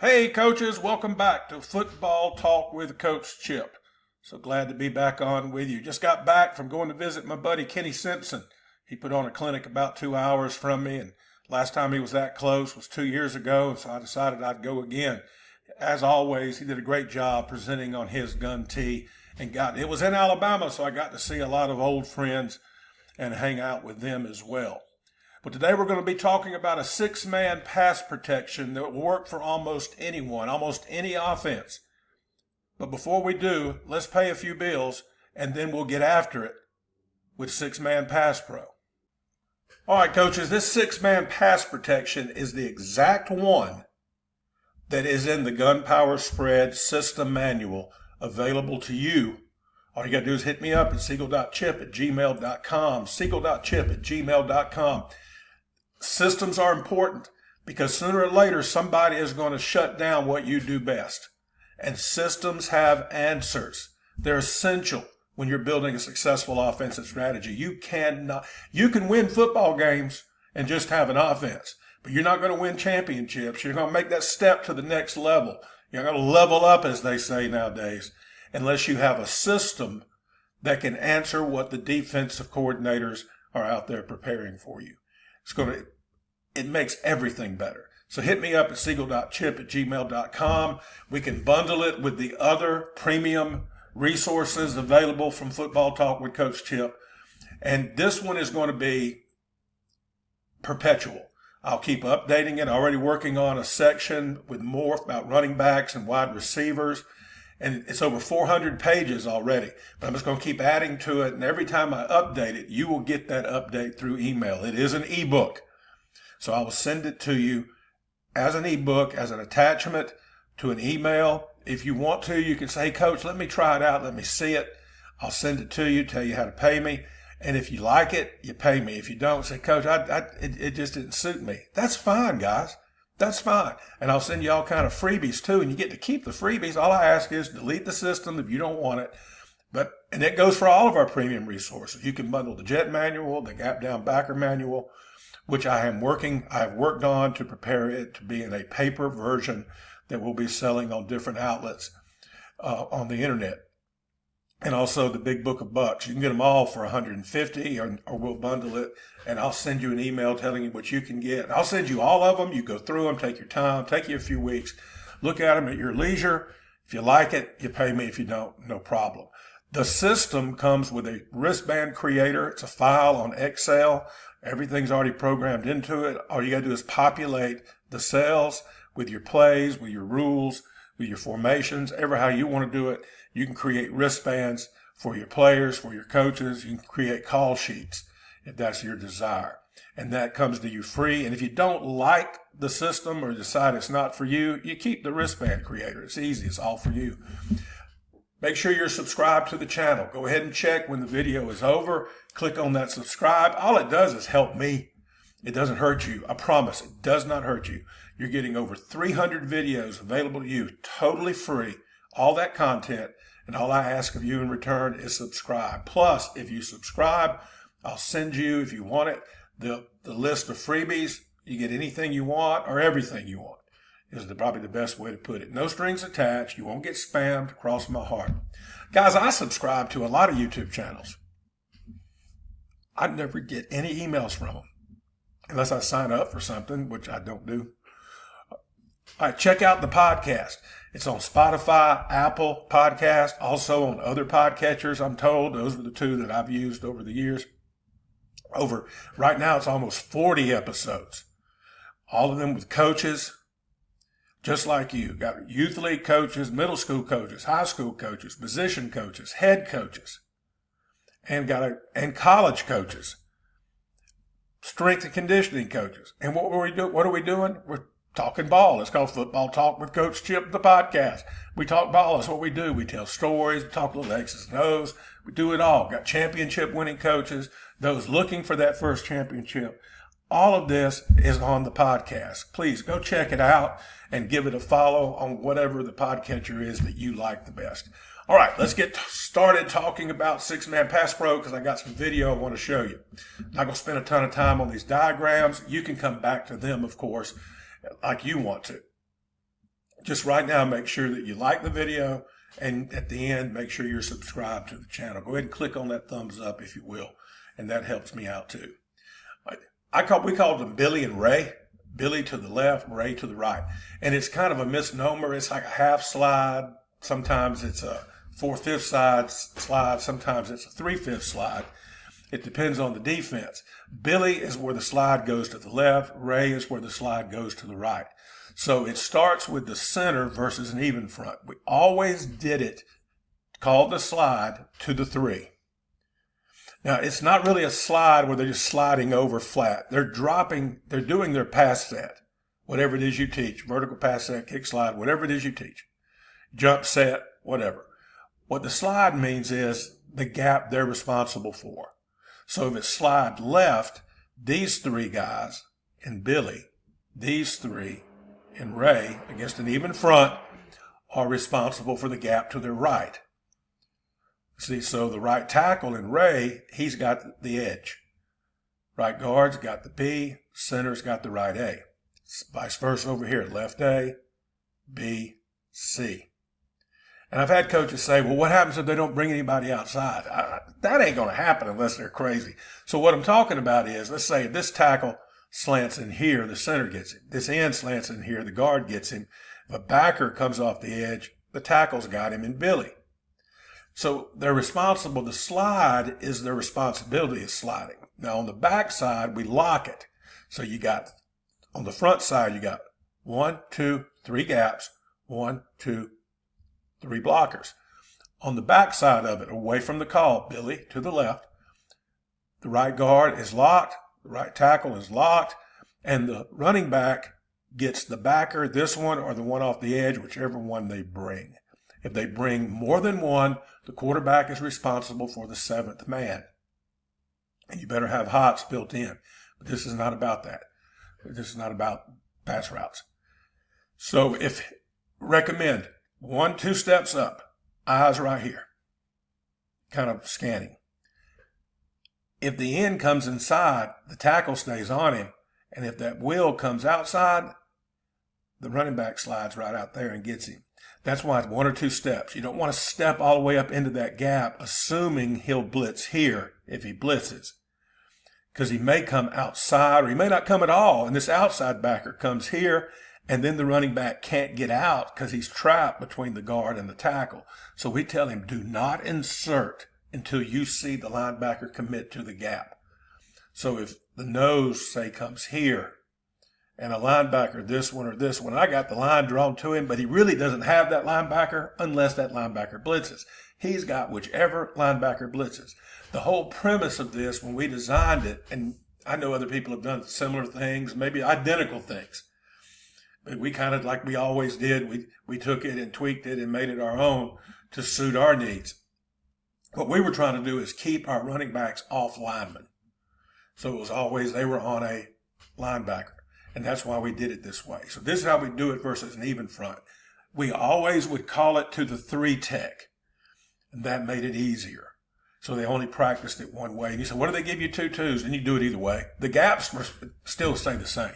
Hey, coaches, welcome back to Football Talk with Coach Chip. So glad to be back on with you. Just got back from going to visit my buddy Kenny Simpson. He put on a clinic about 2 hours from me, and last time he was that close was 2 years ago, and so I decided I'd go again. As always, he did a great job presenting on his gun tee, and it was in Alabama, so I got to see a lot of old friends and hang out with them as well. But today we're going to be talking about a six-man pass protection that will work for almost anyone, almost any offense. But before we do, let's pay a few bills, and then we'll get after it with Six-Man Pass Pro. All right, coaches, this six-man pass protection is the exact one that is in the Gun Power Spread System Manual available to you. All you got to do is hit me up at siegel.chip@gmail.com, siegel.chip@gmail.com. Systems are important because sooner or later somebody is going to shut down what you do best. And systems have answers. They're essential when you're building a successful offensive strategy. You can win football games and just have an offense, but you're not going to win championships. You're going to make that step to the next level. You're going to level up, as they say nowadays, unless you have a system that can answer what the defensive coordinators are out there preparing for you. It makes everything better. So hit me up at siegel.chip@gmail.com. We can bundle it with the other premium resources available from Football Talk with Coach Chip. And this one is going to be perpetual. I'll keep updating it. Already working on a section with more about running backs and wide receivers. And it's over 400 pages already, but I'm just going to keep adding to it. And every time I update it, you will get that update through email. It is an ebook. So I will send it to you as an ebook, as an attachment to an email. If you want to, you can say, hey, Coach, let me try it out. Let me see it. I'll send it to you, tell you how to pay me. And if you like it, you pay me. If you don't, say, Coach, it just didn't suit me. That's fine, guys. That's fine. And I'll send you all kind of freebies too. And you get to keep the freebies. All I ask is delete the system if you don't want it. And it goes for all of our premium resources. You can bundle the Jet Manual, the Gap Down Backer Manual, which I have worked on to prepare it to be in a paper version that we'll be selling on different outlets on the internet. And also the Big Book of Bucks. You can get them all for $150 or we'll bundle it. And I'll send you an email telling you what you can get. I'll send you all of them. You go through them, take your time, take you a few weeks. Look at them at your leisure. If you like it, you pay me. If you don't, no problem. The system comes with a wristband creator. It's a file on Excel. Everything's already programmed into it. All you got to do is populate the cells with your plays, with your rules, with your formations, ever how you want to do it. You can create wristbands for your players, for your coaches. You can create call sheets if that's your desire. And that comes to you free. And if you don't like the system or decide it's not for you, you keep the wristband creator. It's easy. It's all for you. Make sure you're subscribed to the channel. Go ahead and check when the video is over. Click on that subscribe. All it does is help me. It doesn't hurt you. I promise it does not hurt you. You're getting over 300 videos available to you, totally free, all that content. And all I ask of you in return is subscribe. Plus, if you subscribe, I'll send you, if you want it, the list of freebies. You get anything you want or everything you want is probably the best way to put it. No strings attached. You won't get spammed. Cross my heart. Guys, I subscribe to a lot of YouTube channels. I never get any emails from them unless I sign up for something, which I don't do. All right, check out the podcast. It's on Spotify, Apple Podcast, also on other podcatchers, I'm told. Those are the two that I've used over the years. Right now, it's almost 40 episodes. All of them with coaches, just like you. Got youth league coaches, middle school coaches, high school coaches, position coaches, head coaches, and college coaches, strength and conditioning coaches. And what are we doing? We're talking ball. It's called Football Talk with Coach Chip, the podcast. We talk ball. That's what we do. We tell stories. We talk little X's and O's. We do it all. Got championship winning coaches, those looking for that first championship. All of this is on the podcast. Please go check it out and give it a follow on whatever the podcatcher is that you like the best. All right, let's get started talking about Six-Man Pass Pro because I got some video I want to show you. I'm not going to spend a ton of time on these diagrams. You can come back to them, of course, like you want to. just right now, make sure that you like the video, and at the end, make sure you're subscribed to the channel. Go ahead and click on that thumbs up if you will, and that helps me out too. We called them Billy and Ray. Billy to the left, Ray to the right. And it's kind of a misnomer. It's like a half slide. Sometimes it's a 4/5 slide. Sometimes it's a 3/5 slide. It depends on the defense. Billy is where the slide goes to the left. Ray is where the slide goes to the right. So it starts with the center versus an even front. We always did it, called the slide to the 3. Now, it's not really a slide where they're just sliding over flat. They're doing their pass set, whatever it is you teach, vertical pass set, kick slide, whatever it is you teach, jump set, whatever. What the slide means is the gap they're responsible for. So if it's slide left, these 3 guys and Billy, these 3 and Ray against an even front are responsible for the gap to their right. See, so the right tackle in Ray, he's got the edge. Right guard's got the B, center's got the right A. Vice versa over here, left A, B, C. And I've had coaches say, well, what happens if they don't bring anybody outside? That ain't going to happen unless they're crazy. So what I'm talking about is, let's say this tackle slants in here, the center gets him. This end slants in here, the guard gets him. If a backer comes off the edge, the tackle's got him in Billy. So they're responsible. The slide is their responsibility is sliding. Now on the back side, we lock it. So you got, on the front side, you got 1, 2, 3 gaps, 1, 2, 3 blockers. On the back side of it, away from the call, Billy to the left, the right guard is locked, the right tackle is locked, and the running back gets the backer, this one or the one off the edge, whichever one they bring. If they bring more than one, the quarterback is responsible for the 7th man. And you better have hots built in. But this is not about that. This is not about pass routes. So recommend 1, 2 steps up, eyes right here, kind of scanning. If the end comes inside, the tackle stays on him. And if that wheel comes outside, the running back slides right out there and gets him. That's why it's 1 or 2 steps. You don't want to step all the way up into that gap, assuming he'll blitz here if he blitzes. Because he may come outside or he may not come at all. And this outside backer comes here, and then the running back can't get out because he's trapped between the guard and the tackle. So we tell him, do not insert until you see the linebacker commit to the gap. So if the nose, say, comes here, and a linebacker, this one or this one, I got the line drawn to him, but he really doesn't have that linebacker unless that linebacker blitzes. He's got whichever linebacker blitzes. The whole premise of this, when we designed it, and I know other people have done similar things, maybe identical things, but we kind of, like we always did, we took it and tweaked it and made it our own to suit our needs. What we were trying to do is keep our running backs off linemen. So it was always, they were on a linebacker. And that's why we did it this way. So this is how we do it versus an even front. We always would call it to the 3 tech. And that made it easier. So they only practiced it one way. And you said, what do they give you 2 twos? And you do it either way. The gaps still stay the same.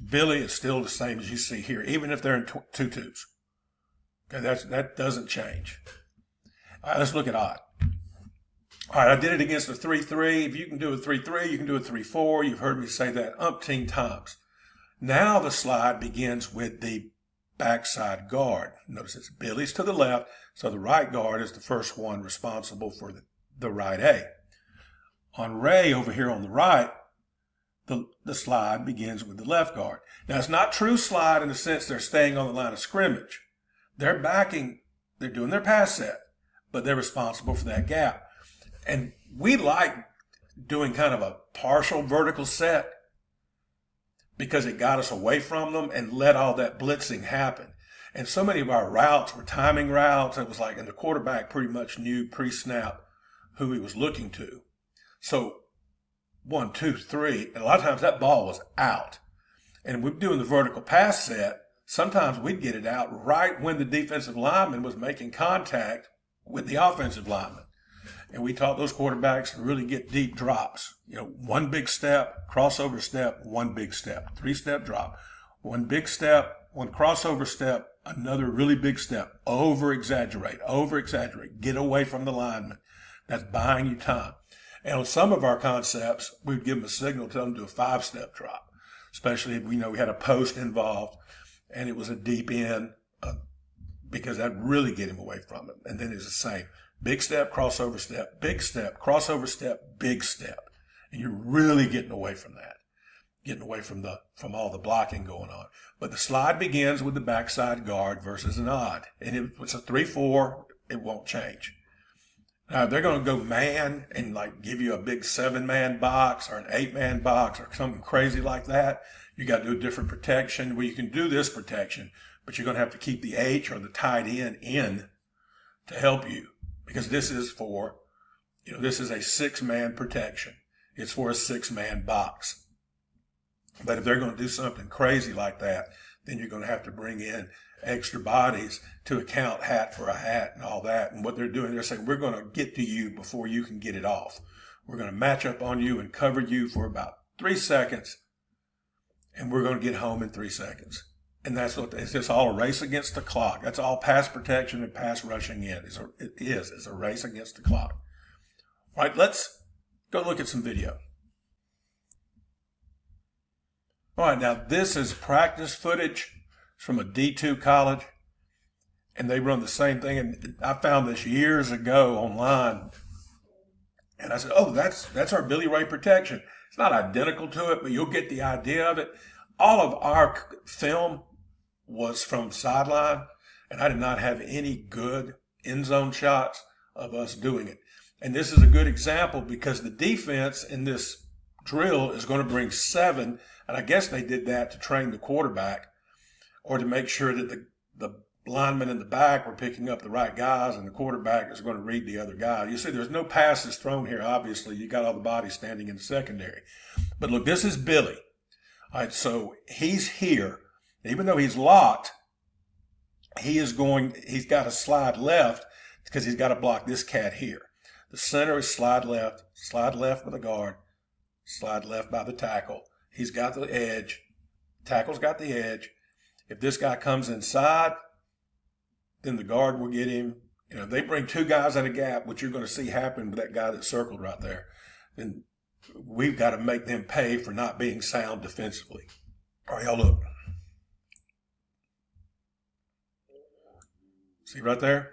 Billy is still the same as you see here, even if they're in 2 twos. Okay, that doesn't change. All right, let's look at odd. All right, I did it against a 3-3. If you can do a 3-3, you can do a 3-4. You've heard me say that umpteen times. Now the slide begins with the backside guard. Notice it's Billy's to the left, so the right guard is the first one responsible for the right A. On Ray over here on the right, the slide begins with the left guard. Now it's not true slide in the sense they're staying on the line of scrimmage. They're doing their pass set, but they're responsible for that gap. And we like doing kind of a partial vertical set because it got us away from them and let all that blitzing happen. And so many of our routes were timing routes. It was like, and the quarterback pretty much knew pre-snap who he was looking to. So 1, 2, 3, and a lot of times that ball was out. And we're doing the vertical pass set. Sometimes we'd get it out right when the defensive lineman was making contact with the offensive lineman. And we taught those quarterbacks to really get deep drops. 1 big step, crossover step, 1 big step, 3-step drop, 1 big step, one crossover step, another really big step. Over exaggerate. Get away from the lineman. That's buying you time. And on some of our concepts, we'd give them a signal, tell them to do a 5-step drop, especially if we had a post involved and it was a deep end, because that'd really get him away from it. And then it's the same. Big step, crossover step, big step, crossover step, big step. And you're really getting away from that. Getting away from all the blocking going on. But the slide begins with the backside guard versus an odd. And if it's a 3-4, it won't change. Now, if they're going to go man and like give you a big 7-man box or an 8-man box or something crazy like that, you got to do a different protection. Well, you can do this protection, but you're going to have to keep the H or the tight end in to help you, because this is for, this is a 6-man protection. It's for a 6-man box. But if they're going to do something crazy like that, then you're going to have to bring in extra bodies to account hat for a hat and all that. And what they're doing, they're saying, we're going to get to you before you can get it off. We're going to match up on you and cover you for about 3 seconds, and we're going to get home in 3 seconds. And that's what it's just all a race against the clock. That's all pass protection and pass rushing in. It's a race against the clock. All right, let's go look at some video. All right, now this is practice footage from a D2 college, and they run the same thing. And I found this years ago online, and I said, oh, that's our Billy Ray protection. It's not identical to it, but you'll get the idea of it. All of our film was from sideline, and I did not have any good end zone shots of us doing it. And this is a good example because the defense in this drill is going to bring 7, and I guess they did that to train the quarterback or to make sure that the linemen in the back were picking up the right guys and the quarterback is going to read the other guy. You see, there's no passes thrown here, obviously. You got all the bodies standing in the secondary. But look, this is Billy. All right, so he's here. Even though he's locked, he's got to slide left because he's got to block this cat here. The center is slide left by the guard, slide left by the tackle. He's got the edge. Tackle's got the edge. If this guy comes inside, then the guard will get him. If they bring 2 guys in a gap, which you're going to see happen with that guy that's circled right there, then we've got to make them pay for not being sound defensively. All right, y'all look. See right there?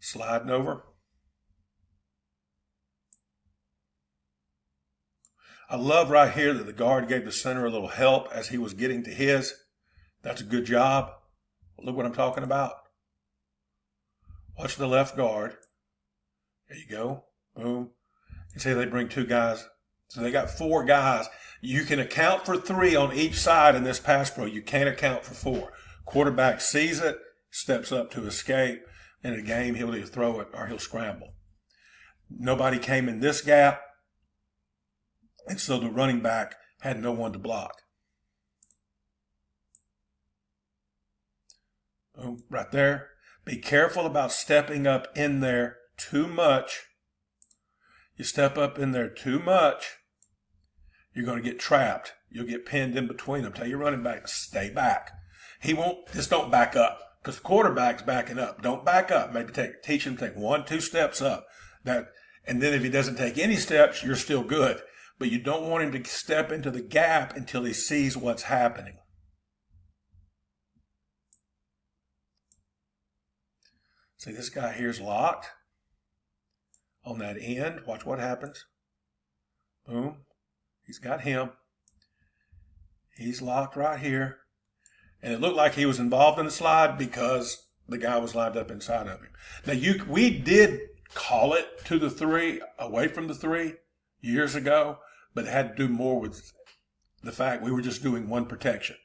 Sliding over. I love right here that the guard gave the center a little help as he was getting to his. That's a good job. Look what I'm talking about. Watch the left guard. There you go. Boom. You see they bring 2 guys. So they got 4 guys. You can account for 3 on each side in this pass pro. You can't account for 4. Quarterback sees it, steps up to escape. In a game, he'll either throw it or he'll scramble. Nobody came in this gap, and so the running back had no one to block. Boom, right there. Be careful about stepping up in there too much. You step up in there too much, you're going to get trapped. You'll get pinned in between them. Tell your running back, stay back. He won't, just don't back up. Because the quarterback's backing up. Don't back up. Maybe teach him to take 1-2 steps up. And then if he doesn't take any steps, you're still good. But you don't want him to step into the gap until he sees what's happening. See, this guy here's locked on that end. Watch what happens. Boom. He's got him. He's locked right here. And it looked like he was involved in the slide because the guy was lined up inside of him. Now, we did call it to the 3, away from the 3 years ago, but it had to do more with the fact we were just doing one protection.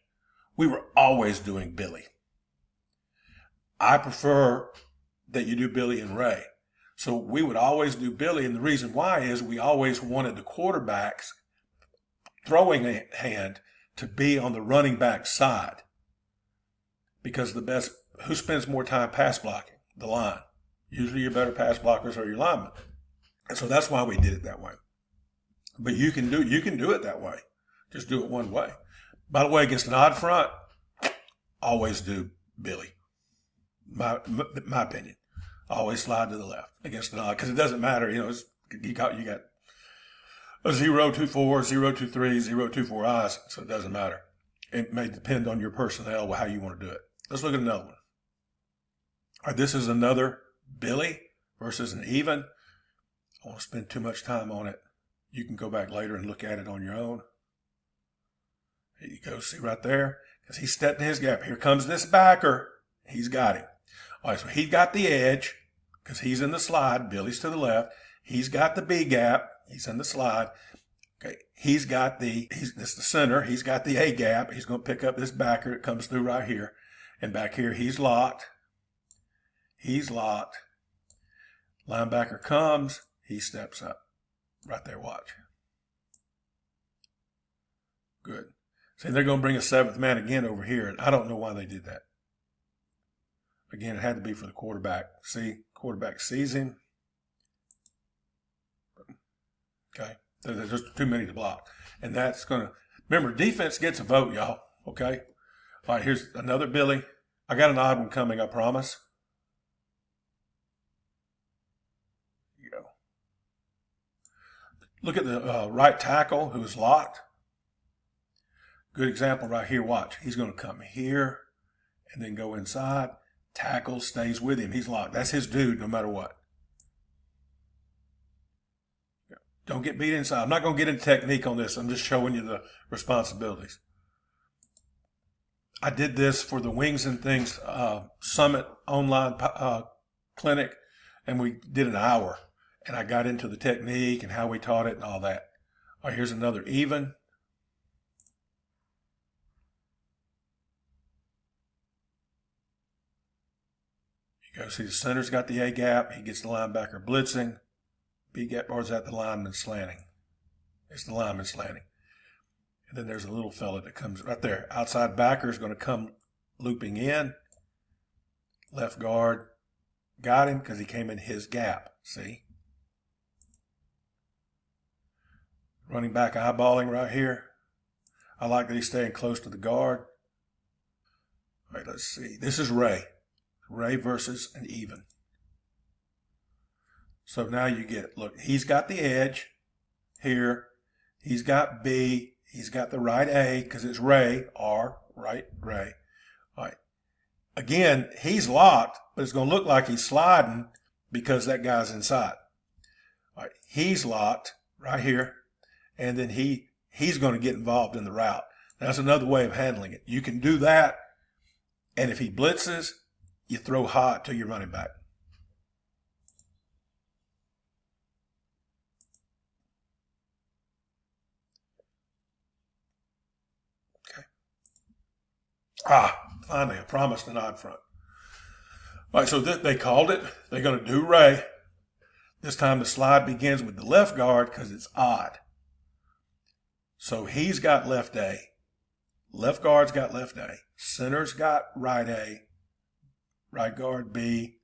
We were always doing Billy. I prefer that you do Billy and Ray. So we would always do Billy, and the reason why is we always wanted the quarterback's throwing hand to be on the running back side. Because who spends more time pass blocking? The line. Usually your better pass blockers are your linemen. And so that's why we did it that way. But you can do it that way. Just do it one way. By the way, against an odd front, always do Billy. My opinion. Always slide to the left against an odd, because it doesn't matter. You got a 0-2-4, 0-2-3, 0-2-4 eyes, so it doesn't matter. It may depend on your personnel how you want to do it. Let's look at another one. All right, this is another Billy versus an even. I won't spend too much time on it. You can go back later and look at it on your own. There you go. See right there? Because he stepped in his gap. Here comes this backer. He's got him. All right, so he got the edge because he's in the slide. Billy's to the left. He's got the B gap. He's in the slide. Okay, this is the center. He's got the A gap. He's going to pick up this backer that comes through right here. And back here, he's locked. He's locked. Linebacker comes. He steps up. Right there, watch. Good. See, they're going to bring a seventh man again over here, and I don't know why they did that. Again, it had to be for the quarterback. See, quarterback sees him. Okay, there's just too many to block. And that's going to, remember, defense gets a vote, y'all. Okay? All right, here's another Billy. I got an odd one coming, I promise. Here you go. Look at the right tackle who's locked. Good example right here. Watch. He's going to come here and then go inside. Tackle stays with him. He's locked. That's his dude no matter what. Don't get beat inside. I'm not going to get into technique on this. I'm just showing you the responsibilities. I did this for the Wings and Things Summit online clinic, and we did an hour. And I got into the technique and how we taught it and all that. All right, here's another even. You go see the center's got the A gap. He gets the linebacker blitzing. B gap, or is that the lineman slanting? It's the lineman slanting. And then there's a little fella that comes right there. Outside backer is going to come looping in. Left guard got him because he came in his gap. See? Running back eyeballing right here. I like that he's staying close to the guard. All right, let's see. This is Ray. Ray versus an even. So now you get it. Look, he's got the edge here. He's got B. He's got the right A because it's Ray, R, right, Ray. All right. Again, he's locked, but it's going to look like he's sliding because that guy's inside. All right. He's locked right here, and then he's going to get involved in the route. That's another way of handling it. You can do that, and if he blitzes, you throw hot to your running back. Finally, I promised an odd front. All right, so they called it. They're going to do Ray. This time the slide begins with the left guard because it's odd. So he's got left A. Left guard's got left A. Center's got right A. Right guard B.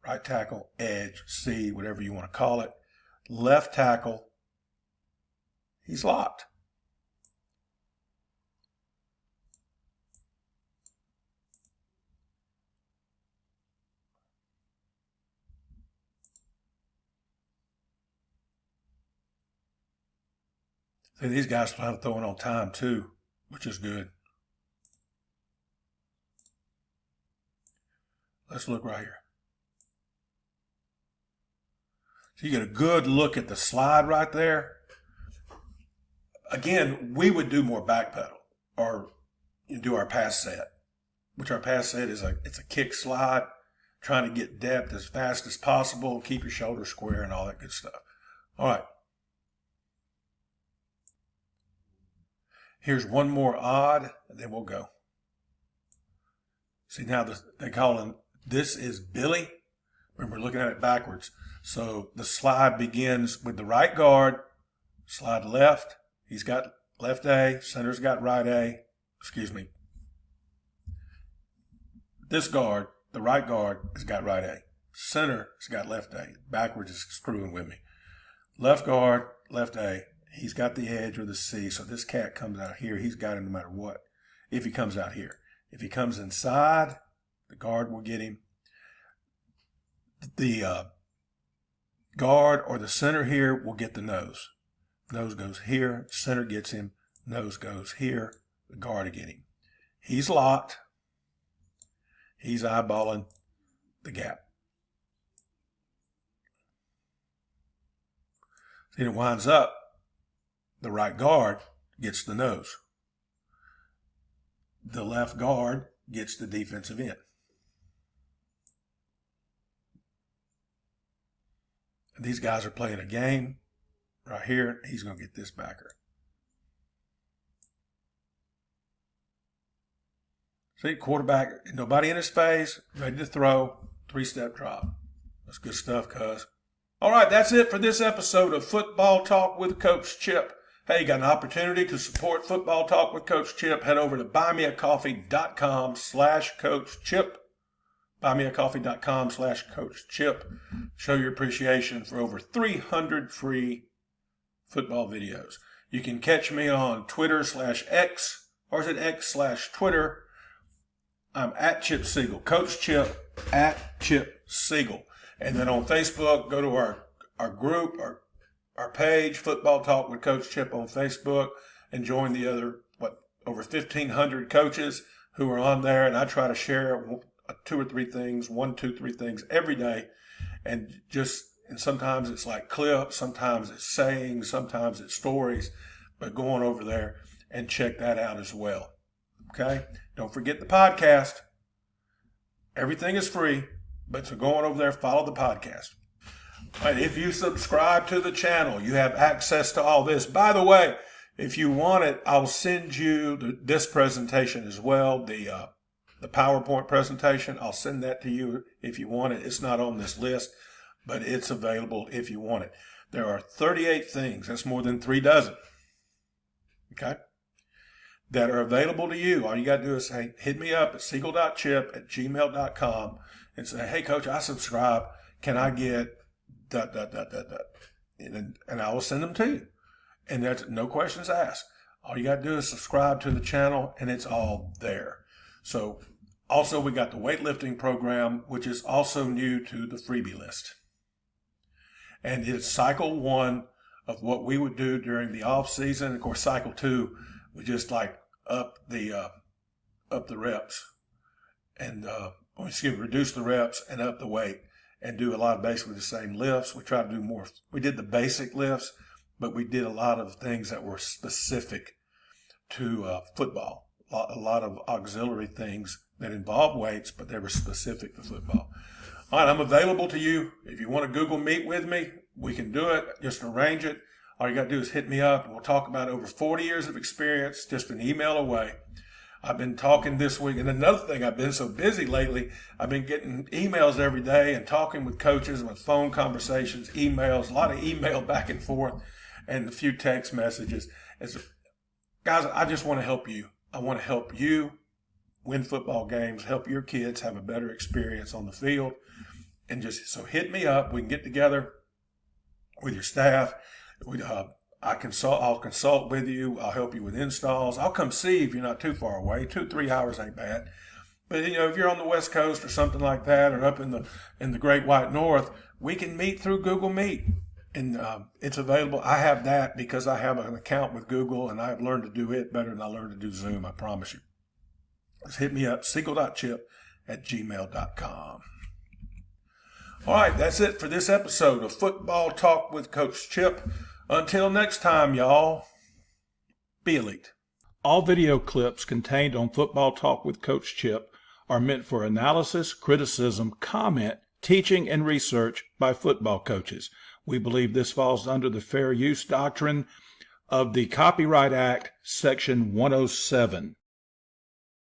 Right tackle edge C, whatever you want to call it. Left tackle, he's locked. See, these guys trying to throw it on time too, which is good. Let's look right here. So you get a good look at the slide right there. Again, we would do more back pedal or do our pass set, which our pass set is it's a kick slide, trying to get depth as fast as possible, keep your shoulders square and all that good stuff. All right. Here's one more odd, and then we'll go. See, now they call him, this is Billy. Remember, looking at it backwards. So the slide begins with the right guard, slide left. He's got left A, center's got right A. Excuse me. This guard, the right guard, has got right A. Center has got left A. Backwards is screwing with me. Left guard, left A. He's got the edge or the C, so this cat comes out here. He's got him no matter what. if he comes out here. If he comes inside, the guard will get him. The guard or the center here will get the nose. Nose goes here, center gets him, nose goes here, the guard will get him. He's locked. He's eyeballing the gap. Then it winds up, the right guard gets the nose. The left guard gets the defensive end. These guys are playing a game right here. He's going to get this backer. See, quarterback, nobody in his face, ready to throw, 3-step drop. That's good stuff, cuz. All right, that's it for this episode of Football Talk with Coach Chip. Hey, you got an opportunity to support Football Talk with Coach Chip. Head over to buymeacoffee.com/Coach Chip. buymeacoffee.com/Coach Chip. Show your appreciation for over 300 free football videos. You can catch me on Twitter/X, or is it X/Twitter? I'm at Chip Siegel, Coach Chip, at Chip Siegel. And then on Facebook, go to our group, our page, Football Talk with Coach Chip on Facebook, and join the other, over 1,500 coaches who are on there. And I try to share 2 or 3 things, 1, 2, 3 things every day. And sometimes it's like clips, sometimes it's sayings, sometimes it's stories, but go on over there and check that out as well. Okay? Don't forget the podcast. Everything is free, but so go on over there, follow the podcast. And if you subscribe to the channel, you have access to all this. By the way, if you want it, I'll send you this presentation as well, the PowerPoint presentation. I'll send that to you if you want it. It's not on this list, but it's available if you want it. There are 38 things. That's more than 3 dozen. Okay? That are available to you. All you got to do is hit me up at siegel.chip@gmail.com and say, hey, Coach, I subscribe. Can I get ... And I will send them to you. And there's no questions asked. All you got to do is subscribe to the channel, and it's all there. So also we got the weightlifting program, which is also new to the freebie list. And it's cycle 1 of what we would do during the off season. Of course, cycle 2, we just up the reps and reduce the reps and up the weight and do a lot of basically the same lifts. We try to do more. We did the basic lifts, but we did a lot of things that were specific to football. A lot of auxiliary things that involve weights, but they were specific to football. All right, I'm available to you. If you want to Google Meet with me, we can do it. Just arrange it. All you got to do is hit me up, and we'll talk about over 40 years of experience, just an email away. I've been talking this week, and another thing, I've been so busy lately, I've been getting emails every day and talking with coaches, with phone conversations, emails, a lot of email back and forth, and a few text messages. Guys, I just want to help you. I want to help you win football games, help your kids have a better experience on the field. And so hit me up. We can get together with your staff. I'll consult with you. I'll help you with installs. I'll come see if you're not too far away. 2-3 hours ain't bad. But if you're on the West Coast or something like that, or up in the Great White North, we can meet through Google Meet, and it's available. I have that because I have an account with Google, and I've learned to do it better than I learned to do Zoom. I promise you. Just hit me up, siegel.chip@gmail.com. All right, that's it for this episode of Football Talk with Coach Chip. Until next time, y'all, be elite. All video clips contained on Football Talk with Coach Chip are meant for analysis, criticism, comment, teaching, and research by football coaches. We believe this falls under the fair use doctrine of the Copyright Act, Section 107.